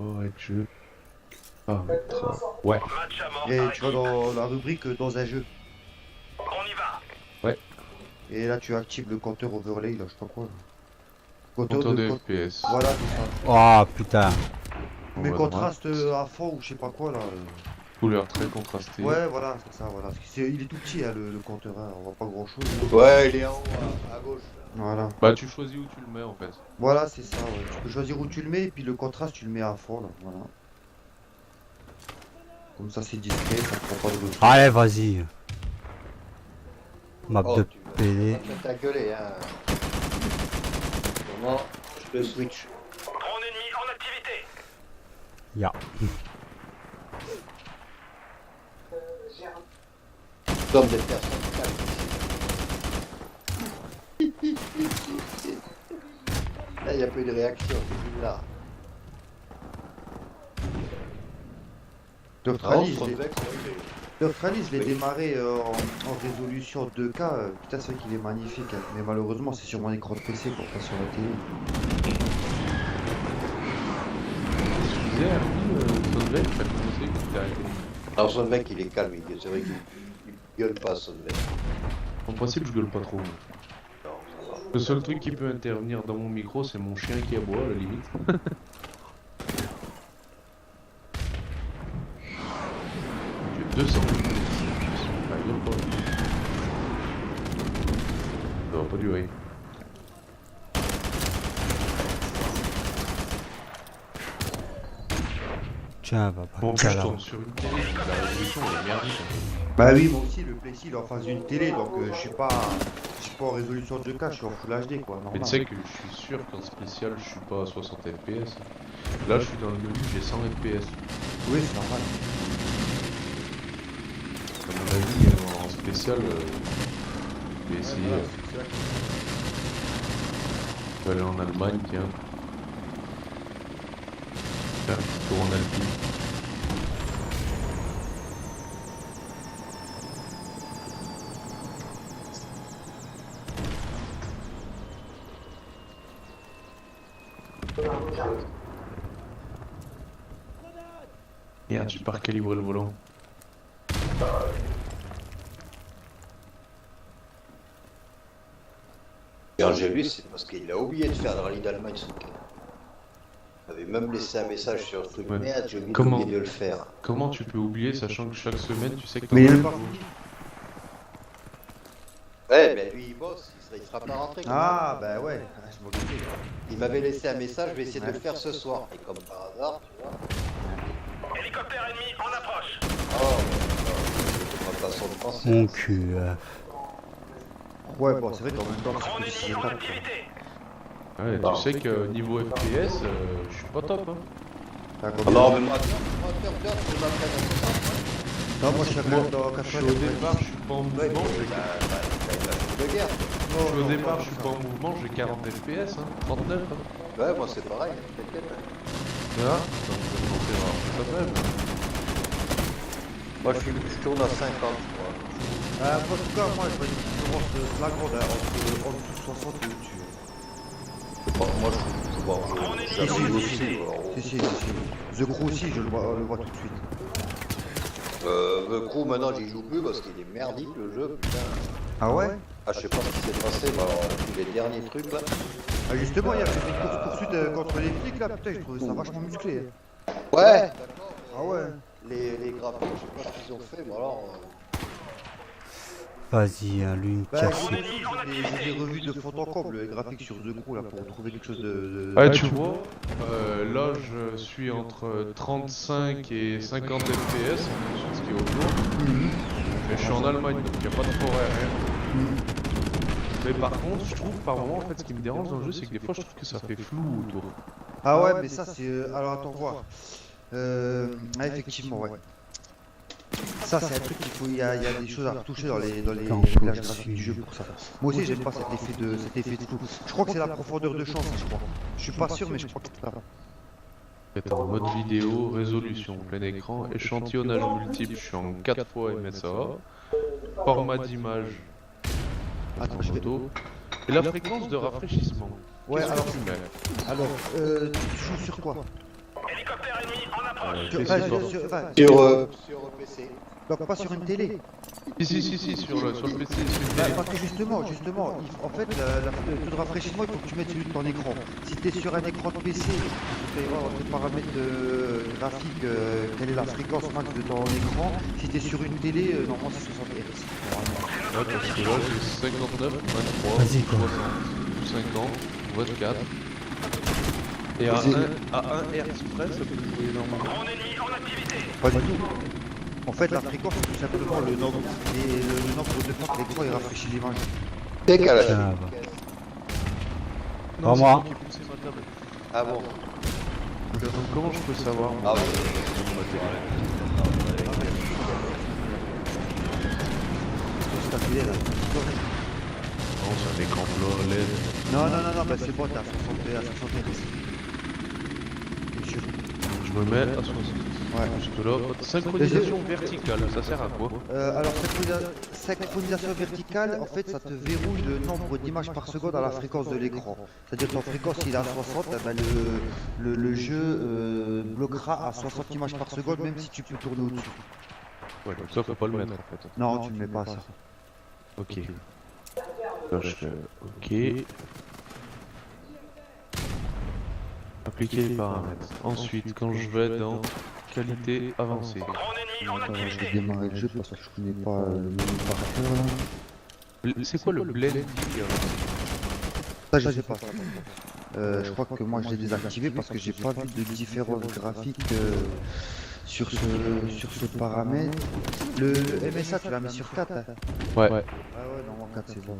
Oh, être jeu. Ah, ouais. Et tu vas dans la rubrique dans un jeu. On y va. Ouais. Et là, tu actives le compteur overlay, là, je sais pas quoi. Là. Compteur de FPS. Voilà, c'est ça. Oh putain. Mais va contraste droite. à fond ou je sais pas quoi là. Couleur très contrastée. Ouais, voilà, c'est ça, voilà. Il est tout petit, hein, le compteur, hein. On voit pas grand chose. Ouais, il est en haut à gauche. Voilà. Bah, tu choisis où tu le mets en fait. Voilà, c'est ça, ouais. Tu peux choisir où tu le mets et puis le contraste, tu le mets à fond, là. Voilà. Comme ça, c'est discret, ça prend pas de retour. Allez, vas-y. Map Oh, de tu PD. t'as gueulé, hein. Comment je te switch. Drone ennemi en activité. Ya. Comme des personnes calmes. Là, il n'y a pas eu de réaction, c'est là. D'Australie, Non, je l'ai- Frontex, d'Australie, je l'ai Oui. démarré en résolution 2K. Putain, c'est vrai qu'il est magnifique, hein. Mais malheureusement, c'est sur mon écran de PC pour pas sur la télé. Tu disais, Hermine, Sonveil, t'as commencé ou t'as arrêté? Alors, son mec, il est calme, c'est vrai qu'il gueule pas, son mec. En principe, je gueule pas trop. Non, ça va. Le seul truc qui peut intervenir dans mon micro, c'est mon chien qui aboie, à la limite. J'ai 200 000 Ah, il vient pas. Ça va pas durer. Tiens, va pas. Bon, en plus, je là. tourne sur une télé, donc la résolution elle est merdique. Bah oui, moi aussi, le Play il est en face d'une télé, donc je suis pas en résolution 2K, je suis en Full HD, quoi. Mais tu Normal. sais que je suis sûr qu'en spécial, je suis pas à 60 FPS. Là, je suis dans le menu, j'ai 100 FPS. Oui, c'est normal. À mon avis, en spécial, je vais essayer. Je vais aller en Allemagne, tiens. Faire un petit tour en Alpine. Merde, j'ai pas recalibré le volant. Quand j'ai vu, c'est parce qu'il a oublié de faire le rallye d'Allemagne ce week-end. Il avait même laissé un message sur le truc. Ouais. Merde, j'ai oublié Comment de le faire. Comment tu peux oublier, sachant que chaque semaine, tu sais que t'en Mais il as est un pas nouveau. fini. Ouais, mais lui, il bosse, il sera pas rentré. Ah, bah ouais, je m'en doutais. Il m'avait laissé un message, je vais essayer de le faire ce soir. Et comme par hasard, tu vois. Hélicoptère ennemi en approche. Oh, c'est ma façon de penser. Mon cul. Ouais, bon, c'est vrai qu'en même temps, Drone c'est ennemi en pas. activité. Ouais, tu sais que niveau FPS, je suis pas top. Hein. D'accord. Ah non, mais moi, regarde, je m'appelle à ce soir. Non, moi je suis à dans Je suis au départ, je suis pas en Ouais, mouvement. de guerre. Je suis au départ, je suis pas en mouvement, j'ai 40 FPS, hein, 39. Hein. Ouais, moi c'est pareil, t'inquiète. Voilà, donc je vais monter voir ça même. Moi je tourne à 50, je crois. En tout cas, moi je vois une différence flagrante en dessous de 60 et au-dessus. Moi je vois. Si, si, J'avoue si, aussi. The Crew aussi, je le vois tout de suite. The Crew maintenant j'y joue plus parce qu'il est merdique le jeu, putain. Ah ouais? Ah, je sais pas ce qui s'est passé, mais alors, les derniers trucs là. Ah justement, il y a fait une course-poursuite contre les flics là, putain, je trouvais ça vachement musclé. Ouais, d'accord. Ah ouais? Les graphiques, je sais pas ce qu'ils ont fait, mais alors. Vas-y, hein, lui une Bah, casse. j'ai des revues de fond en comble, les graphiques sur The Crew là, pour trouver quelque chose de... Ouais, tu vois, là je suis entre 35 et 50 FPS, sur ce qui est autour. Mais je suis en Allemagne, donc il n'y a pas de forêt rien. Mais par contre, je trouve par moment, en fait, ce qui me dérange dans le jeu, c'est que des fois je trouve que ça fait flou autour. Ah ouais, mais ça c'est... Alors attends, voir. Ah, effectivement, ouais. Ça c'est un truc il y a des choses à retoucher dans les réglages graphiques du jeu pour ça. Moi aussi j'aime pas cet effet de flou. Je crois que c'est la profondeur de champ, ça, je crois. Je suis pas sûr, mais je crois que c'est ça. C'est en mode vidéo, résolution, plein écran, échantillonnage multiple, je suis en 4 fois MSA, format d'image, Attends, en je vais... photo, et la fréquence de rafraîchissement. Ouais, Qu'est-ce que alors, tu mets tu joues sur quoi? Hélicoptère Enfin, PC, quoi. Sur PC. donc pas sur une télé. Si, sur le PC, sur une Bah, télé. parce que justement, en fait, le taux de rafraîchissement, il faut que tu mettes celui de ton écran. Si tu es sur un écran de PC, tu peux voir dans tes paramètres graphiques quelle est la fréquence max de ton écran. Si tu es sur une télé, normalement c'est 60 Hz. Ouais, parce que là j'ai 59, 23, Vas-y, quoi. 60, 50, 24. Et à 1 Hz près, ça peut jouer normalement. Drone ennemi en activité. Pas du tout. En fait, la fréquence, c'est tout simplement le nombre de fois que l'écran il rafraîchit l'image. Décalage. Ça va. Non, Pas moi. c'est qui poussait ma table. Ah bon. Donc comment je peux savoir Ah ouais. C'est ta télé, là. Non, c'est un écran LED. Non, bah c'est bon, t'es à 60 Hz. T'es sûr. Je me mets à 60. Ouais. Juste là, synchronisation verticale, ça sert à quoi? Alors, synchronisation verticale, en fait, ça te verrouille le nombre d'images par seconde à la fréquence de l'écran. C'est-à-dire que ton fréquence, il est à 60, eh ben, le jeu bloquera à 60 images par seconde, même si tu peux tourner au-dessus. Ouais, donc ça faut pas le mettre en fait. Non, tu ne mets pas ça. Ok. Là, je fais OK. Appliquer les paramètres. Ensuite, quand je vais dans qualité avancée. Drone ennemi en Attends, je vais activité. démarrer le jeu parce que je connais pas le menu par cœur là. C'est quoi le blend? Ça, je sais pas. Je crois que moi je l'ai désactivé parce que j'ai pas vu de différence graphique sur ce paramètre. Le MSA, tu l'as mis sur 4. Hein. Ouais. Ah ouais, non, 4 c'est bon.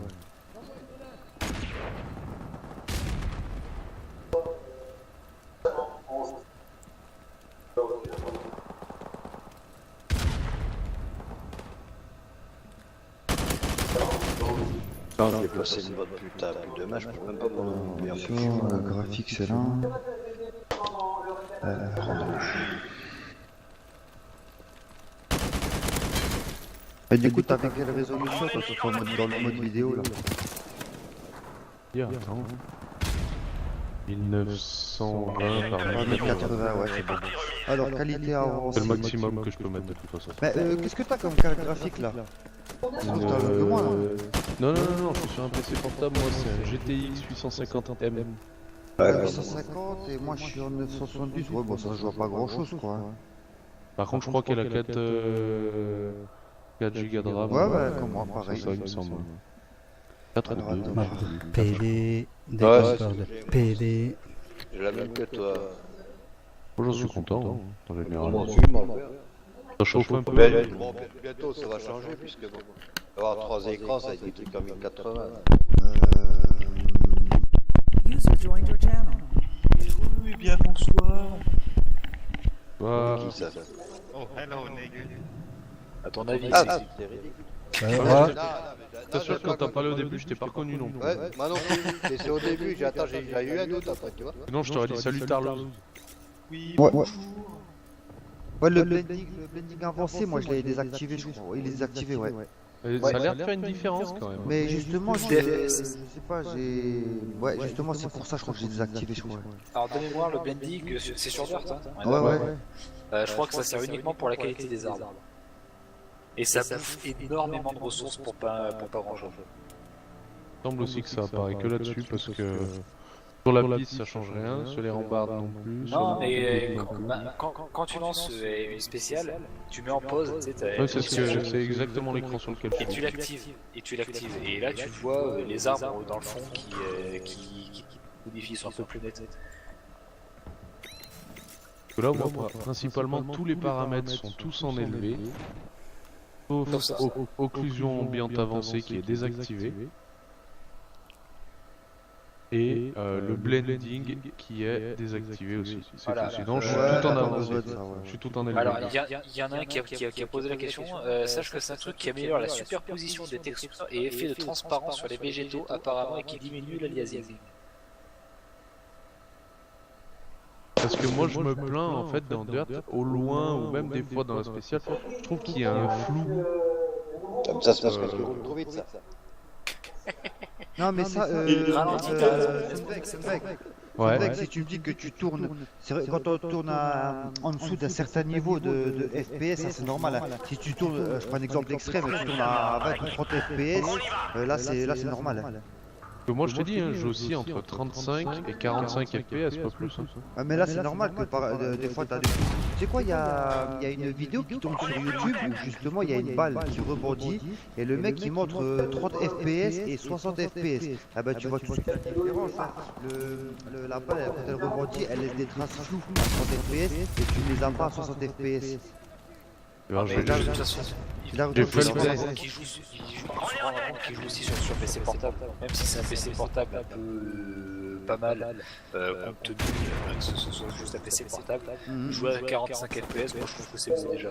Non, j'ai passé une bonne putain, plus de match, je peux même pas mon meilleur Graphique, c'est là. Et du coup, t'avais quelle résolution toi, sur ton dans le mode vidéo là? Attends. 1920 par Ah, 1080, ouais, c'est bon. Alors, qualité avancée. C'est le maximum que je peux mettre de toute façon. Bah, qu'est-ce que t'as comme carte graphique là? Parce que t'as que moi là. Non, je suis sur un PC portable, moi c'est un GTX 850M. Ouais, 850 et moi je suis en 970. Ouais, bon, ça se joue à pas grand chose quoi. Par contre, je crois qu'elle a 4 Go de RAM. Ouais, comme moi, C'est pareil. ça, il me semble. 4 ou 2. Attends. PD, Ouais, déclencheur de PD. j'ai la même que toi. Moi j'en suis content, hein, dans le général. Moi aussi, moi. Ça chauffe un peu. Mais bon, bientôt ça va changer puisque bon, avoir 3 écrans, ça va être des trucs en 1080. User joined your channel. Oui, bien bonsoir. Ah, Qui ça? Oh, hello, nigga. À ton avis, Ah, c'est c'est ridicule. Ouais. t'es sûr que quand t'as parlé au début, je t'ai pas reconnu non plus. Ouais, moi non plus. C'est au début, j'ai eu un doute après, tu vois. Sinon, je t'aurais dit salut Tarlouse. Oui, Ouais, bonjour. Ouais, le blending avancé, moi je l'avais désactivé, je crois. Il est désactivé, ouais. Ça a l'air de faire une différence quand même. Mais justement, je sais pas, j'ai. Ouais, justement, c'est pour ça, je crois que j'ai désactivé, je crois. Alors de mémoire, le blending, c'est sur Dirt, hein. Ouais. Je crois que ça sert uniquement pour la qualité des arbres. Et ça bouffe énormément de ressources pour pas grand chose. Il semble aussi que ça apparaît que là-dessus parce que sur la piste ça change rien, sur les rambardes non plus. Non, mais quand tu lances une spéciale, tu mets en pause, tu sais, Ouais, c'est exactement l'écran sur lequel je et tu l'actives. Et là, tu vois les arbres dans le fond qui modifient, sont un peu plus nets. Parce que là, moi, principalement, tous les paramètres sont tous en élevé. Sauf occlusion ambiante avancée qui est désactivée. Et le blending qui est désactivé aussi. C'est Voilà. tout. Sinon, je suis Ouais, tout en attends, avancé. ouais, ça, ouais. Je suis tout en élevé. Alors, il y en a un qui a posé la question. Sache que c'est un truc qui améliore la superposition des textures et effet de transparence sur les végétaux apparemment et qui diminue l'aliasing. Parce que moi je me plains en fait dans Dirt, au loin ou même des fois dans la spéciale, je trouve qu'il y a un flou. Comme ça, c'est parce que tu roules trop vite, ça. Non, mais ça. Ralentis, t'as raison. Senbek, Ouais. C'est vrai que si tu me dis que tu tournes, c'est vrai, quand on tourne en dessous d'un certain niveau de FPS, ça c'est normal. Hein. Si tu tournes, je prends un exemple extrême, tu tournes à 20 ou 30 FPS, là c'est normal. Hein. Moi je te dis, hein, je joue aussi entre 35 et 45 FPS, pas plus. Hein. Ah, mais là c'est normal que des fois t'as des... Tu sais quoi, il y a une vidéo qui tombe sur YouTube où justement il y a une balle qui rebondit et le mec il montre 30 FPS et 60 FPS. Ah bah tu vois tout de suite la différence. Hein. La balle quand elle rebondit elle laisse des traces floues à 30 FPS et tu ne les as pas à 60 FPS. Alors, Mais de toute façon, C'est là où J'ai tu fait vois le la test. qui joue aussi sur PC portable, même si c'est un PC portable un peu pas mal, compte tenu que ce soit juste un PC portable, jouer à 45 FPS, moi je trouve que c'est bon déjà.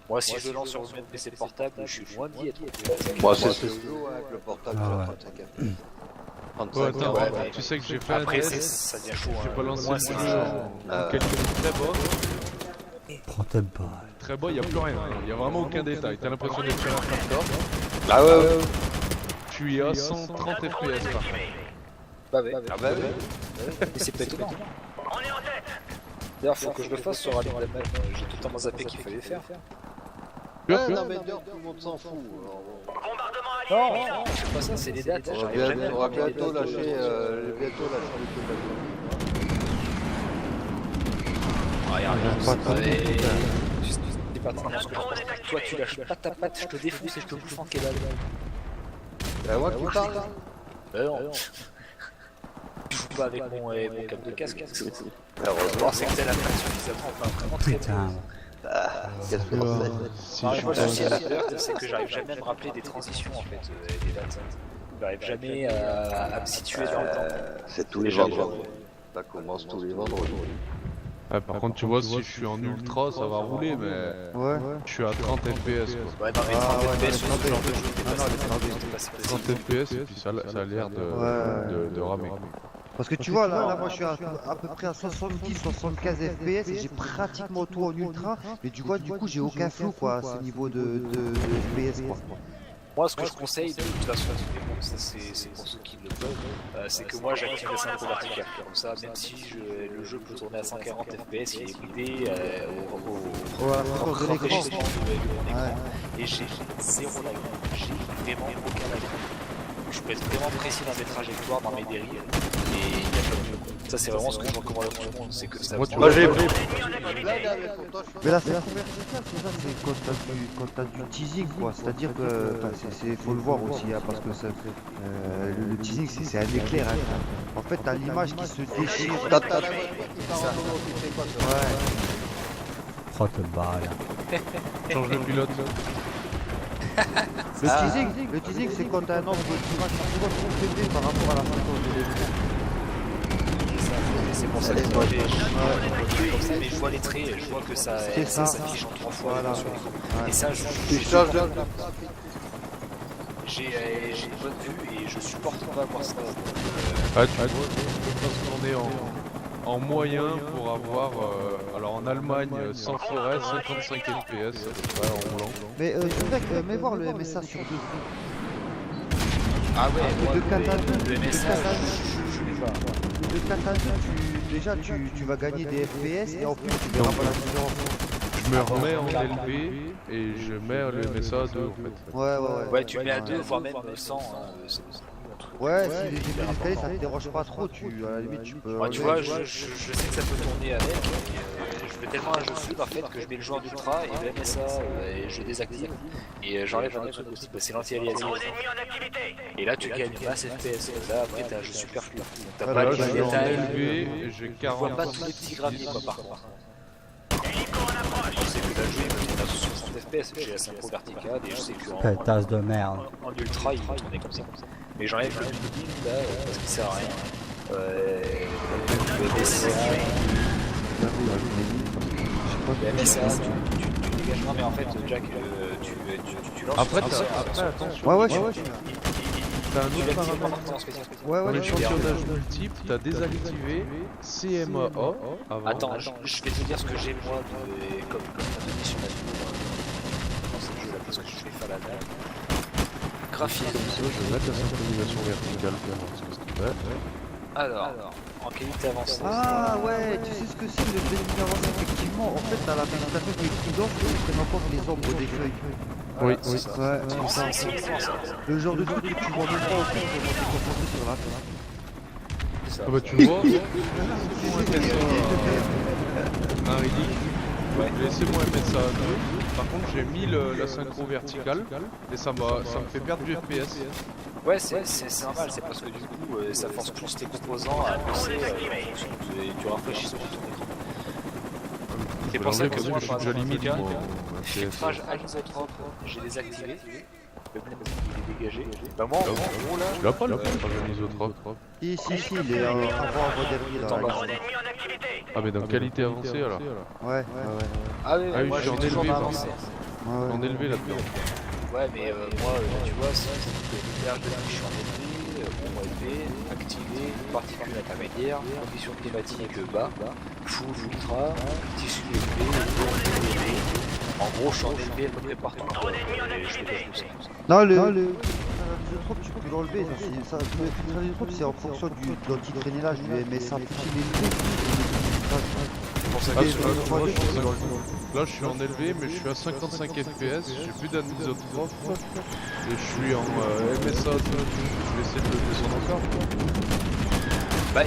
Moi si je lance sur le même PC portable, je suis loin d'y être. Moi, c'est ce que avec le portable sur 35 FPS. Ouais, 35 attends, ouais, tu sais que j'ai fait un Après test, ça devient chaud. j'ai hein. pas lancé Moi, le c'est jeu ça. en quelques très bas. Prends ta balle. Très bas, il n'y a plus rien, il n'y a vraiment aucun détail. T'as l'impression d'être sur un tracteur. Ah ouais. Je suis à 130 FPS par contre. Bah ouais. Ah bah ouais. Mais c'est pas étonnant. D'ailleurs faut que je le fasse sur Alien Daman, j'ai totalement zappé qu'il fallait faire. Ouais, non mais d'ailleurs tout le monde s'en fout. Non, c'est pas ça, c'est les dates. On J'arrive jamais à va regarder les bientôt dates. lâcher le Regarde, Pas trop. c'est pas trop ce que je pense. Toi tu lâches pas ta patte, je te défonce et je te bouffe en kebab. Bah moi qui parle. Non. Tu joues pas avec mon câble de casque. Heureusement. C'est que t'as la patte suffisamment, enfin vraiment très Putain. Qu'est-ce que c'est Si Non, je moi, le souci pense- à la peur, c'est que j'arrive jamais à me rappeler des transitions en fait, des dates. J'arrive jamais à me situer dans le temps. C'est tous les Déjà, vendredis. Ça commence tous les vendredis. Ah, par contre, tu vois, si je suis en ultra, ça va rouler, mais Ouais. je suis à 30 FPS quoi. Ouais, non, mais 30 Ah, ouais, FPS, non, ce genre de jeu, Ah, non, les 30 FPS et puis ça a l'air de ramer. Parce que tu vois, là moi je suis à peu près à 70-75 FPS et j'ai pratiquement tout en ultra, mais du coup j'ai aucun flow quoi à ce niveau de FPS quoi. Moi, ce que je conseille, de toute façon, mais bon, ça c'est pour ceux qui le peuvent, c'est que moi j'active la synchro verticale. Comme ça, même si le jeu peut tourner à 140 FPS, il est bridé au rafraîchissement de mon écran. Et j'ai zéro lag. J'ai vraiment aucun lag. Je peux être vraiment précis dans mes trajectoires, dans mes dérives, et il n'y a pas de mieux. Ça, c'est vraiment ce que je recommande à tout le monde, c'est que ça. Moi, tu Moi vois, j'ai Mais là c'est la première verticale, c'est ça, c'est quand t'as du teasing quoi, c'est-à-dire que faut le voir aussi hein, parce que le teasing c'est un éclair. Hein. En fait t'as l'image qui se déchire. T'as Prends ta balle. change le pilote. Le teasing c'est quand t'as un angle d'image trop élevé par rapport à la fréquence de l'élément. C'est pour ça que moi j'ai comme ça, mais je vois les traits, je vois que ça C'est ça. s'affiche en 3 fois Voilà. sur l'écran. Ouais. Et ça, j'ai une bonne vue et je supporte pas voir ça. Ah, tu vois, on est en moyen pour avoir, alors en Allemagne, sans forêt, 55 FPS, en roulant. Mais c'est vrai que mais voir le MSA sur 2 Ah ouais, de 4 à 2, le de MSA, 4 à 2, je l'ai pas. de 4 à 2, déjà tu vas gagner des FPS et en plus tu verras pas la différence. Je me remets en LB et je mets le MSA à 2 en fait. Ouais, tu mets à 2, voire même 100. C'est Ouais, si les escaliers ça te dérange pas trop, à la limite tu peux. Ouais, tu vois, je sais que ça peut tourner avec. Je fais tellement un jeu fluide en fait que je mets le joueur d'ultra et le MSA et je désactive. Et j'enlève un autre truc aussi, c'est l'anti-aliasing. Et là tu gagnes masse FPS. Là après t'as un jeu super fluide. T'as Là, pas je les suis en détails. LB et j'ai Tu vois 40. pas tous les petits graviers quoi par contre. Je sais que la jouer il a 60 FPS, j'ai la synchro verticale et je sais que Pétasse de merde. en ultra il va tourner comme ça. Mais j'enlève le building là parce qu'il sert à rien. Le MSA, tu dégages. Non mais en fait Jack, tu lances. Après, sur- attention, Ouais, t'as un tu autre l'actives paramètre. en spécial. Ouais, Pour ouais, l'échantillonnage multiple, t'as désactivé CMAA avant. Attends, je vais te dire ce que j'ai moi comme donné sur la vidéo dans ce jeu là parce que je vais faire la dame. Graphisme. Comme ça, je vais mettre la synchronisation verticale pour voir ce que ça fait. Alors, en qualité avancée. Ah ouais, tu sais ce que c'est le blending avancé, effectivement. En fait, t'as la végétation qui est plus dense, mais ils prennent en compte les ombres des feuilles. Oui, c'est oui. ça. Ouais, C'est uniquement ça. le genre de truc que tu vois même pas au fait quand t'es concentré sur la fin. C'est ça. Ah bah tu le vois, laissez-moi mettre ça un ridicule. Ouais. Laissez-moi mettre ça à 2. Par contre j'ai mis la synchro verticale et ça me fait perdre du FPS. Ouais, c'est normal, c'est parce que du coup, ça force plus tes composants à pousser en fonction du rafraîchissement de ton écran. C'est pour ça que moi, je par suis déjà exemple, limite Mika, moi, filtrage anisotrophe, j'ai désactivé. Le blend il est dégagé. Bah moi, en gros là, Tu l'as pas le filtrage anisotrophe? Si, il est avant dernier là. Attends, bah, Drone ennemi en activité. Ah mais dans qualité avancée alors. Ouais. ah oui, Ah oui, moi je suis j'ai en toujours élevé, avancé. On est élevé là-dedans. Ouais, mais moi, tu vois, si l'image de je suis en élevé, bon élevé, activé, particules intermédiaires, conditions climatiques bas, full, ultra, tissu élevé, élevé. En gros, je suis en élevé à peu près partout. Je fais pas plus ça. Non, le isotrope, tu peux l'enlever. L'isotrope, c'est en fonction de l'anti-traînage du MSA. C'est pour ça Ah, que là je suis en élevé mais je suis à 55 FPS, j'ai plus d'anisotrophe et je suis en MSA 2. Je vais essayer de le descendre encore. bah,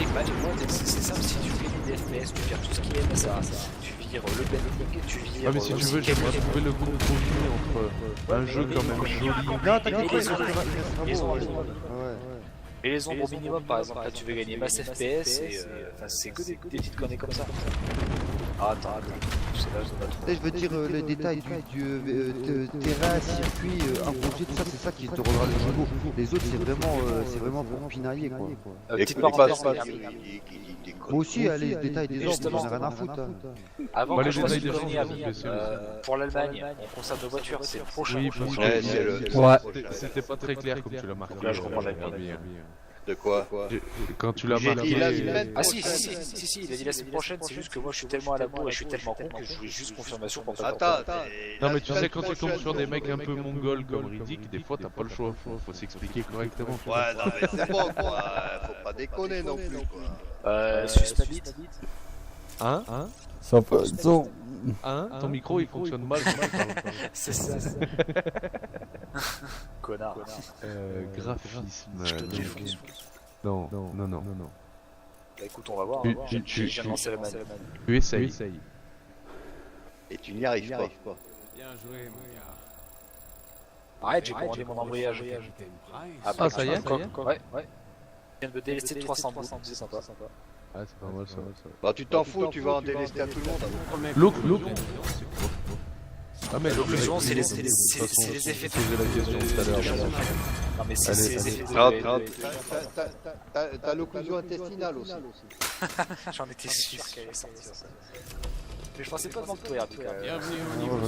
c'est simple, si tu fais des FPS, tu vires tout ce qui est MSA, tu vires le blending, tu vires. Ah mais si tu veux j'aimerais trouver le compromis entre un jeu quand même joli. Non, t'inquiète pas, les ombres, Ouais. et les ombres au minimum, par exemple, là tu veux gagner masse FPS et c'est que des petites conneries comme ça. Ah, attends, je sais pas, je dois pas trop. Je veux dire le détail du terrain, circuit, imposé, tout ça, c'est ça qui te rendra le jeu beau. Les autres, c'est vraiment pour pinailler quoi. Petite Écoute, parenthèse, pas, regarde. il déconne. Moi aussi, les détails des orbes, Justement. j'en ai rien à foutre. Hein. Avant Bah, que les je fasse détails une des connerie, gens, Ami, c'est spécial pour l'Allemagne, on conserve nos voitures, c'est le prochain. Oui, prochain. parce Ouais, que c'est le- Ouais. c'était pas très clair comme tu l'as marqué. Là, je comprends la Gabi, hein. De quoi? Quand tu l'as J'ai dit la marqué. semaine Ah si, il a dit la semaine prochaine, c'est juste que moi je suis tellement à la bourre et je suis tellement con que je voulais juste confirmation pour pas Attends, Non mais tu sais quand tu tombes sur des mecs un peu mongols comme Riddick, des fois t'as pas le choix, faut s'expliquer correctement. Ouais, non, mais c'est bon, quoi. Faut pas déconner non plus, quoi. Sustabite. Hein Ça peut être ça. Hein ton micro il fonctionne mal. C'est ça. Connard. Graphisme. Je te défonce. Non. Bah écoute, on va voir. Je viens de lancer la manette. Tu essayes. Et tu n'y arrives pas. Arrête, j'ai commandé mon embrayage. Ah, ça y est, Ouais. Je viens de délester 300 bouts, c'est sympa. Ah c'est pas mal ça. Bah, tu t'en fous, tu vas en délester à tout le monde. Look. Ah mais L'occlusion, c'est les effets de posé la question tout à l'heure. Non mais c'est Allez, les effets de... T'as l'occlusion intestinale aussi. J'en étais sûr qu'elle allait sortir ça. Mais je pensais pas devant toi, en tout cas. J'ai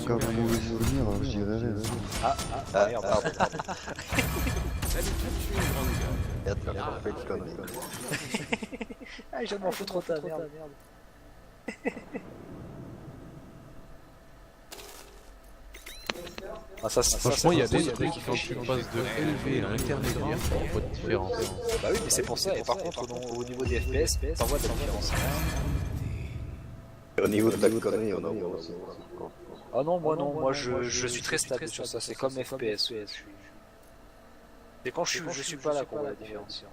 quand même un mauvais souvenir, je dirais. Ah, merde. Merde, t'as pas fait de conneries. Ah, je m'en fous trop ta merde. Ah, ça, Franchement il y a des trucs quand tu passes de élevé à intermédiaire, pas de différence. Bah oui, mais c'est pour ça. Et par contre, au niveau des FPS, t'en vois de la différence. Au niveau de la connerie, on en voit aussi. Ah non, moi je suis très stable sur ça. C'est comme FPS. Et quand je suis pas là qu'on voit la différence.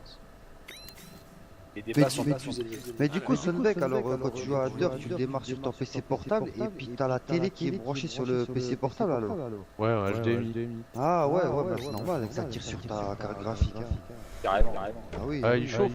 Les débats sont pas plus élevés. Mais du coup, Sunbeck, alors quand tu joues à Dirt, tu le démarres sur ton PC portable et puis t'as la télé qui est branchée sur le PC portable alors. Ouais, HDMI. Ah ouais, bah c'est normal, ça tire sur ta carte graphique. Hein. Carrément. Ah oui. Ah il chauffe.